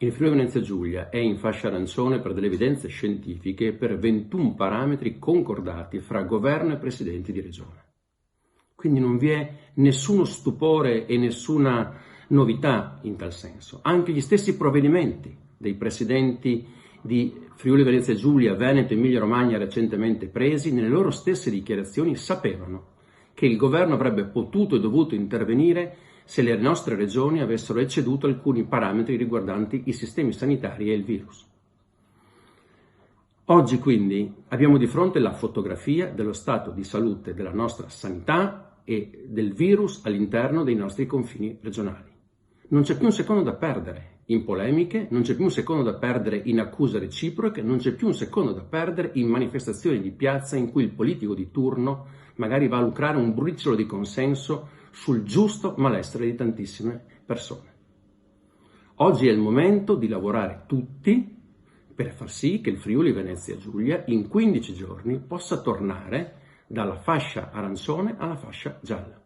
Il Friuli Venezia Giulia è in fascia arancione per delle evidenze scientifiche e per 21 parametri concordati fra governo e presidenti di regione. Quindi non vi è nessuno stupore e nessuna novità in tal senso. Anche gli stessi provvedimenti dei presidenti di Friuli Venezia Giulia, Veneto e Emilia Romagna recentemente presi, nelle loro stesse dichiarazioni sapevano che il governo avrebbe potuto e dovuto intervenire se le nostre regioni avessero ecceduto alcuni parametri riguardanti i sistemi sanitari e il virus. Oggi quindi abbiamo di fronte la fotografia dello stato di salute della nostra sanità e del virus all'interno dei nostri confini regionali. Non c'è più un secondo da perdere in polemiche, non c'è più un secondo da perdere in accuse reciproche, non c'è più un secondo da perdere in manifestazioni di piazza in cui il politico di turno magari va a lucrare un briciolo di consenso sul giusto malessere di tantissime persone. Oggi è il momento di lavorare tutti per far sì che il Friuli Venezia Giulia in 15 giorni possa tornare dalla fascia arancione alla fascia gialla.